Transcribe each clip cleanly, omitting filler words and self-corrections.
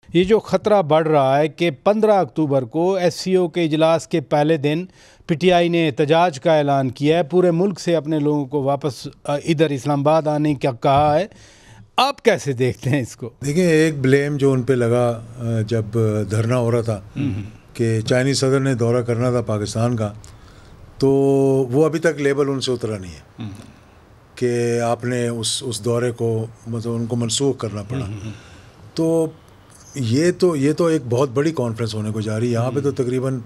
ये जो ख़तरा बढ़ रहा है कि 15 अक्टूबर को SCO के इजलास के पहले दिन PTI ने एहतजाज का ऐलान किया है, पूरे मुल्क से अपने लोगों को वापस इधर इस्लामाबाद आने का कहा है। आप कैसे देखते हैं इसको? देखिए, एक ब्लेम जो उन पे लगा जब धरना हो रहा था कि चाइनीज़ सदर ने दौरा करना था पाकिस्तान का, तो वो अभी तक लेबल उनसे उतरा नहीं है कि आपने उस दौरे को मतलब उनको मनसूख करना पड़ा। तो ये तो एक बहुत बड़ी कॉन्फ्रेंस होने को जा रही है। यहाँ पे तो तकरीबन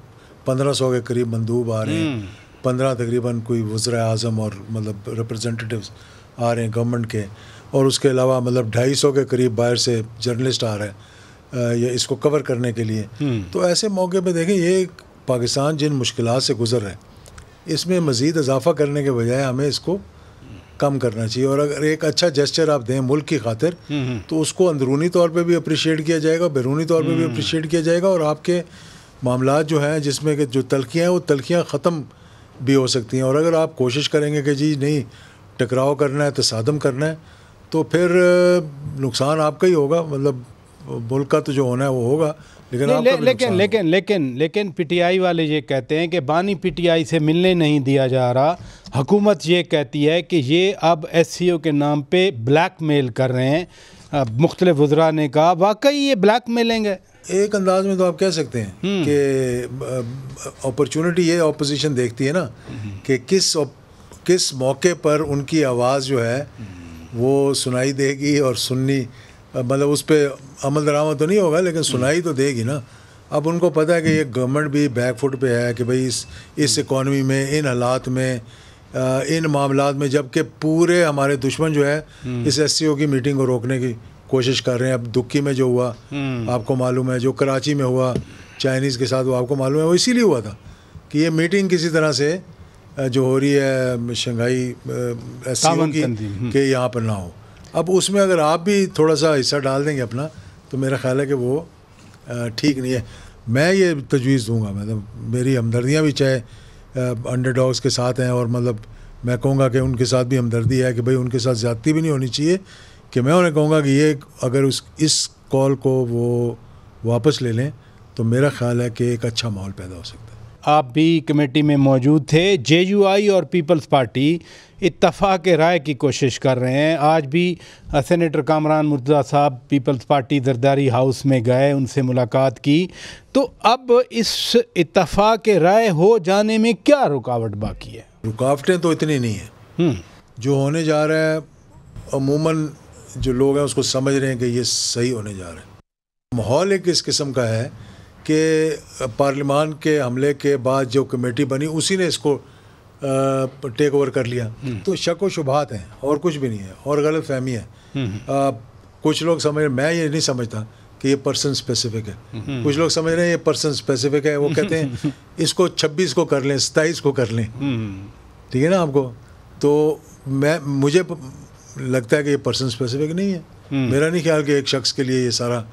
1500 के करीब मंदूब आ रहे हैं, 15 तकरीबन कोई वज़ीर आज़म और मतलब रिप्रेजेंटेटिव्स आ रहे हैं गवर्नमेंट के, और उसके अलावा मतलब 250 के करीब बाहर से जर्नलिस्ट आ रहे हैं ये इसको कवर करने के लिए। तो ऐसे मौके पे देखें, ये पाकिस्तान जिन मुश्किलात से गुजर रहा है, इसमें मज़ीद इजाफा करने के बजाय हमें इसको कम करना चाहिए। और अगर एक अच्छा जेस्चर आप दें मुल्क की खातिर, तो उसको अंदरूनी तौर पे भी अप्रिशिएट किया जाएगा, बैरूनी तौर पे भी अप्रिशिएट किया जाएगा, और आपके मामलात जो हैं जिसमें कि जो तलखियाँ हैं वो तलखियाँ ख़त्म भी हो सकती हैं। और अगर आप कोशिश करेंगे कि जी नहीं टकराव करना है, तसादम करना है, तो फिर नुकसान आपका ही होगा। मतलब मुल्क का तो जो होना है वो होगा, लेकिन PTI वाले ये कहते हैं कि बानी PTI से मिलने नहीं दिया जा रहा। हुकूमत ये कहती है कि ये अब SCO के नाम पे ब्लैकमेल कर रहे हैं। मुख्तलिफ वज़रा ने कहा वाकई ये ब्लैकमेलिंग है। एक अंदाज में तो आप कह सकते हैं कि अपॉर्चुनिटी ये अपोजिशन देखती है ना कि किस मौके पर उनकी आवाज़ जो है वो सुनाई देगी, और सुननी मतलब उस पर अमल दरामद तो नहीं होगा लेकिन सुनाई तो देगी ना। अब उनको पता है कि ये गवर्नमेंट भी बैकफुट पे है कि भाई इस इकॉनमी में, इन हालात में, इन मामलात में, जबकि पूरे हमारे दुश्मन जो है इस SCO की मीटिंग को रोकने की कोशिश कर रहे हैं। अब दुक्की में जो हुआ आपको मालूम है, जो कराची में हुआ चाइनीज़ के साथ वो आपको मालूम है, वो इसीलिए हुआ था कि ये मीटिंग किसी तरह से जो हो रही है शंघाई SCO की कि यहाँ पर ना हो। अब उसमें अगर आप भी थोड़ा सा हिस्सा डाल देंगे अपना, तो मेरा ख्याल है कि वो ठीक नहीं है। मैं ये तजवीज़ दूंगा, मतलब मेरी हमदर्दियाँ भी चाहे अंडरडॉग्स के साथ हैं, और मतलब मैं कहूँगा कि उनके साथ भी हमदर्दी है कि भाई उनके साथ ज़्यादती भी नहीं होनी चाहिए, कि मैं उन्हें कहूँगा कि ये अगर इस कॉल को वो वापस ले लें तो मेरा ख्याल है कि एक अच्छा माहौल पैदा हो सकता है। आप भी कमेटी में मौजूद थे। JUI और पीपल्स पार्टी इत्तफाक राय की कोशिश कर रहे हैं। आज भी सेनेटर कामरान मुर्तज़ा साहब पीपल्स पार्टी जरदारी हाउस में गए, उनसे मुलाकात की। तो अब इस इत्तफाक राय हो जाने में क्या रुकावट बाकी है? रुकावटें तो इतनी नहीं है। जो होने जा रहा है अमूमन जो लोग हैं उसको समझ रहे हैं कि ये सही होने जा रहा है। माहौल एक इस किस्म का है कि पार्लियामान के हमले के बाद जो कमेटी बनी उसी ने इसको टेक ओवर कर लिया। तो शक व शुबहात हैं और कुछ भी नहीं है, और गलत फहमी है। कुछ लोग समझ, मैं ये नहीं समझता कि ये पर्सन स्पेसिफिक है। कुछ लोग समझ रहे हैं ये पर्सन स्पेसिफिक है। वो कहते हैं इसको 26 को कर लें, 27 को कर लें, ठीक है ना आपको। तो मुझे लगता है कि ये पर्सन स्पेसिफिक नहीं है। मेरा नहीं ख्याल कि एक शख्स के लिए ये सारा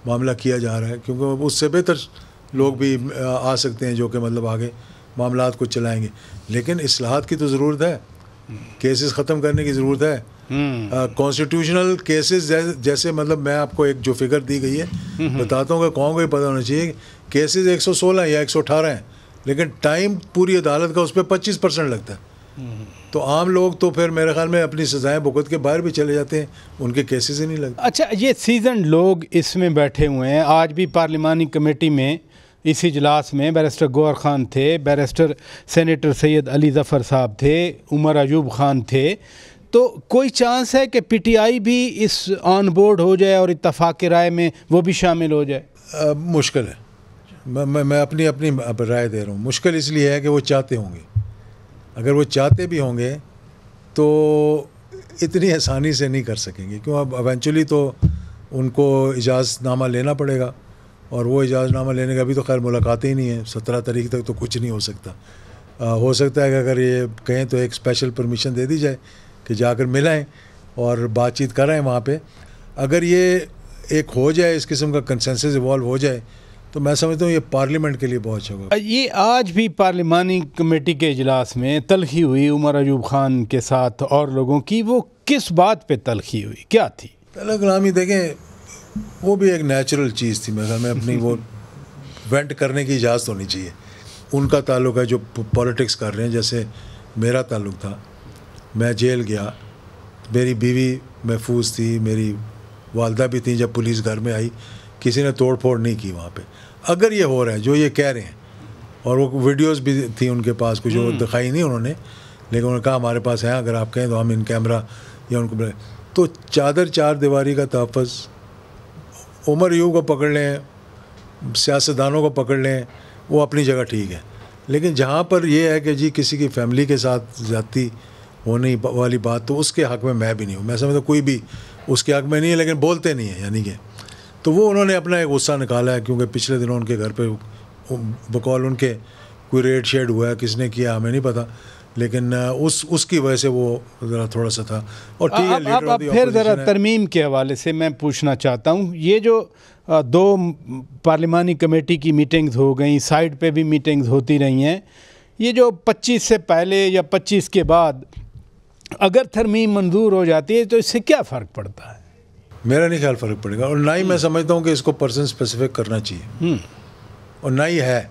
मामला किया जा रहा है, क्योंकि उससे बेहतर लोग भी आ सकते हैं जो कि मतलब आगे मामलात को चलाएंगे। लेकिन इस्लाहात की तो ज़रूरत है, केसेस ख़त्म करने की ज़रूरत है। कॉन्स्टिट्यूशनल केसेस जैसे मतलब मैं आपको एक जो फिगर दी गई है बताता हूँ कि कौन को ही पता होना चाहिए, केसेस 116 या 118 हैं, लेकिन टाइम पूरी अदालत का उस पर 25% लगता है। तो आम लोग तो फिर मेरे ख्याल में अपनी सजाएं भुगत के बाहर भी चले जाते हैं, उनके केसेस ही नहीं लगते। अच्छा, ये सीजन लोग इसमें बैठे हुए हैं। आज भी पार्लिमानी कमेटी में इस इजलास में बैरिस्टर गौहर खान थे, बैरिस्टर सेनेटर सैयद अली ज़फ़र साहब थे, उमर अयूब खान थे। तो कोई चांस है कि PTI भी इस ऑन बोर्ड हो जाए और इत्तफाक राय में वो भी शामिल हो जाए? मुश्किल है। मैं अपनी राय दे रहा हूँ। मुश्किल इसलिए है कि वो चाहते होंगे। अगर वो चाहते भी होंगे तो इतनी आसानी से नहीं कर सकेंगे, क्यों अब एवेंचुअली तो उनको इजाज़तनामा लेना पड़ेगा, और वो इजाज़तनामा लेने का भी तो खैर मुलाकातें ही नहीं है। 17 तारीख तक तो कुछ नहीं हो सकता। हो सकता है कि अगर ये कहें तो एक स्पेशल परमिशन दे दी जाए कि जाकर मिलाएं और बातचीत कराएं वहाँ पे। अगर ये एक हो जाए, इस किस्म का कंसेंसस इवॉल्व हो जाए, तो मैं समझता हूँ ये पार्लियामेंट के लिए बहुत अच्छा होगा। ये आज भी पार्लिमानी कमेटी के इजलास में तलखी हुई उमर अयूब खान के साथ और लोगों की, वो किस बात पे तलखी हुई, क्या थी? पहला कलामी देखें, वो भी एक नेचुरल चीज़ थी मेरे ख्याल में, अपनी वो वेंट करने की इजाज़त होनी चाहिए। उनका ताल्लुक है जो पॉलिटिक्स कर रहे हैं, जैसे मेरा ताल्लुक था, मैं जेल गया, मेरी बीवी महफूज थी, मेरी वालदा भी थी, जब पुलिस घर में आई किसी ने तोड़ फोड़ नहीं की वहाँ पे। अगर ये हो रहा है जो ये कह रहे हैं, और वो वीडियोस भी थी उनके पास, कुछ जो दिखाई नहीं उन्होंने, लेकिन उन्होंने कहा हमारे पास है, अगर आप कहें तो हम इन कैमरा या उनको बुलाएं। तो चादर चार दीवारी का तहफ़्फ़ुज़, उमर यूँ को पकड़ लें, सियासतदानों को पकड़ लें, वो अपनी जगह ठीक है, लेकिन जहाँ पर ये है कि जी किसी की फैमिली के साथ ज़्यादती होने वाली बात, तो उसके हक़ में मैं भी नहीं हूँ। मैं समझता कोई भी उसके हक़ में नहीं है, लेकिन बोलते नहीं है, यानी कि तो वो उन्होंने अपना एक गुस्सा निकाला है, क्योंकि पिछले दिनों उनके घर पे बकौल उनके कोई रेड शेड हुआ है, किसने किया हमें नहीं पता, लेकिन उसकी वजह से वो ज़रा थोड़ा सा था। और ठीक है, अब फिर ज़रा तरमीम के हवाले से मैं पूछना चाहता हूँ, ये जो 2 पार्लिमानी कमेटी की मीटिंग्स हो गई, साइड पे भी मीटिंग्स होती रही हैं, ये जो 25 से पहले या 25 के बाद अगर तरमीम मंजूर हो जाती है तो इससे क्या फ़र्क पड़ता है? मेरा नहीं ख्याल फ़र्क पड़ेगा, और ना ही मैं समझता हूँ कि इसको पर्सन स्पेसिफिक करना चाहिए, और ना ही है।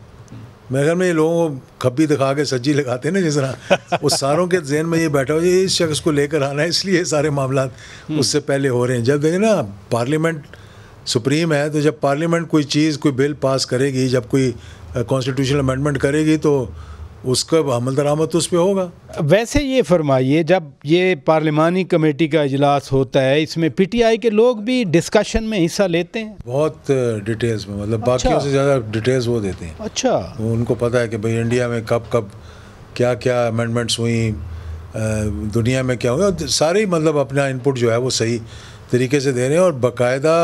मेरे ख्याल में ये लोगों को खब्बी दिखा के सज्जी लगाते हैं ना, जिस तरह उस सारों के जहन में ये बैठा हो ये इस शख्स को लेकर आना है, इसलिए सारे मामला उससे पहले हो रहे हैं। जब देखें ना, पार्लियामेंट सुप्रीम है, तो जब पार्लियामेंट कोई चीज़, कोई बिल पास करेगी, जब कोई कॉन्स्टिट्यूशनल अमेंडमेंट करेगी, तो उसका अमल दरामद तो उस पर होगा। वैसे ये फरमाइए, जब ये पार्लिमानी कमेटी का इजलास होता है, इसमें पीटीआई के लोग भी डिस्कशन में हिस्सा लेते हैं? बहुत डिटेल्स में, मतलब बाकियों से ज़्यादा डिटेल्स वो देते हैं। अच्छा, तो उनको पता है कि भाई इंडिया में कब कब क्या क्या अमेंडमेंट्स हुई, दुनिया में क्या हुआ, सारे मतलब अपना इनपुट जो है वो सही तरीके से दे रहे हैं, और बाकायदा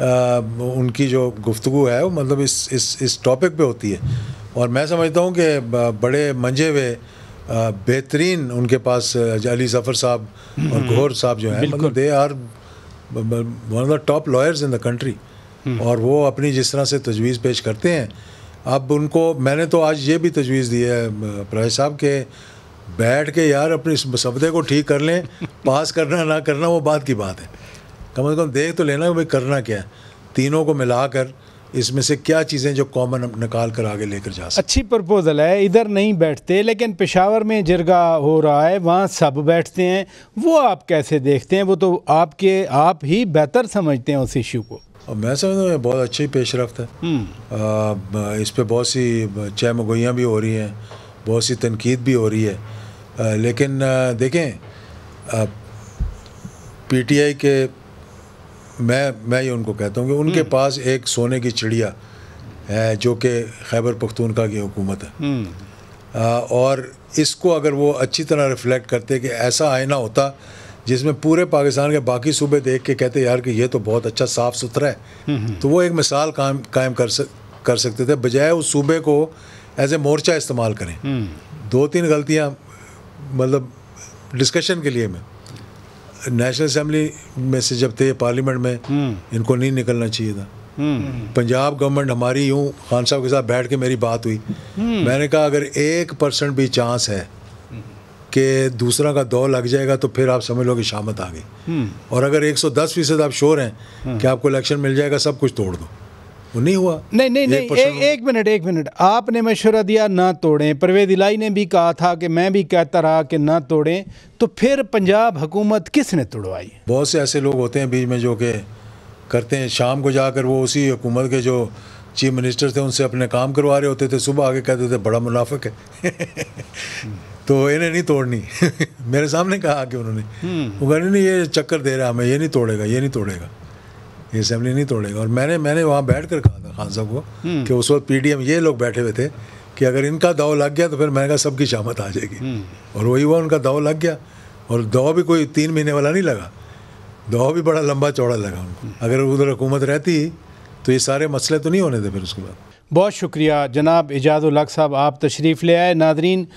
उनकी जो गुफ्तगू है वो मतलब इस टॉपिक पे होती है। और मैं समझता हूँ कि बड़े मंजे हुए बेहतरीन उनके पास अली ज़फ़र साहब और गौहर साहब जो हैं, मतलब they are one of the top lawyers in the country, और वो अपनी जिस तरह से तजवीज़ पेश करते हैं, अब उनको मैंने तो आज ये भी तजवीज़ दी है प्राइज साहब के बैठ के यार अपने सफदे को ठीक कर लें, पास करना ना करना वो बात की बात है, कम से कम देख तो लेना कि भाई करना क्या है, तीनों को मिलाकर इसमें से क्या चीज़ें जो कॉमन निकाल कर आगे लेकर जा सकते। अच्छी प्रपोजल है, इधर नहीं बैठते, लेकिन पेशावर में जिरगा हो रहा है, वहाँ सब बैठते हैं, वो आप कैसे देखते हैं? वो तो आप ही बेहतर समझते हैं उस इशू को। और मैं समझता हूँ बहुत अच्छी पेशरफ्त है, इस पर बहुत सी चहमगोइयाँ भी हो रही हैं, बहुत सी तनकीद भी हो रही है, लेकिन देखें पीटीआई के मैं ये उनको कहता हूँ कि उनके पास एक सोने की चिड़िया है जो कि खैबर पख्तूनख्वा की हुकूमत है, और इसको अगर वो अच्छी तरह रिफ्लेक्ट करते कि ऐसा आईना होता जिसमें पूरे पाकिस्तान के बाकी सूबे देख के कहते यार कि ये तो बहुत अच्छा साफ़ सुथरा है, तो वो एक मिसाल कायम कर सकते थे, बजाय उस सूबे को एज ए मोर्चा इस्तेमाल करें। 2-3 गलतियाँ मतलब डिस्कशन के लिए में नेशनल असेंबली में से जब थे पार्लियामेंट में इनको नहीं निकलना चाहिए था। पंजाब गवर्नमेंट हमारी यूँ खान साहब के साथ बैठ के मेरी बात हुई, मैंने कहा अगर 1% भी चांस है कि दूसरा का दौर लग जाएगा तो फिर आप समझ लो कि शामत आ गई, और अगर 110% आप श्योर हैं कि आपको इलेक्शन मिल जाएगा, सब कुछ तोड़ दो। वो नहीं हुआ। नहीं, एक मिनट, आपने मशवरा दिया ना तोड़ें, परवेज़ इलाही ने भी कहा था कि मैं भी कहता रहा कि ना तोड़ें, तो फिर पंजाब हुकूमत किसने तोड़वाई? बहुत से ऐसे लोग होते हैं बीच में जो कि करते हैं, शाम को जाकर वो उसी हुकूमत के जो चीफ मिनिस्टर थे उनसे अपने काम करवा रहे होते थे, सुबह आके कहते थे बड़ा मुनाफिक है तो इन्हें नहीं तोड़नी मेरे सामने कहा कि उन्होंने, वो कह नहीं ये चक्कर दे रहा हमें, ये नहीं तोड़ेगा, ये असेंबली नहीं तोड़ेगा। और मैंने वहाँ बैठ कर कहा था खान साहब को कि उस वक्त पीडीएम ये लोग बैठे हुए थे कि अगर इनका दाव लग गया तो फिर मैंने कहा सबकी शामत आ जाएगी, और वही हुआ, उनका दाव लग गया, और दाव भी कोई 3 महीने वाला नहीं लगा, दाव भी बड़ा लंबा चौड़ा लगा उनको। अगर उधर हुकूमत रहती तो ये सारे मसले तो नहीं होने थे फिर उसके बाद। बहुत शुक्रिया जनाब इजाज़ उल हक साहब, आप तशरीफ़ ले आए। नादरीन,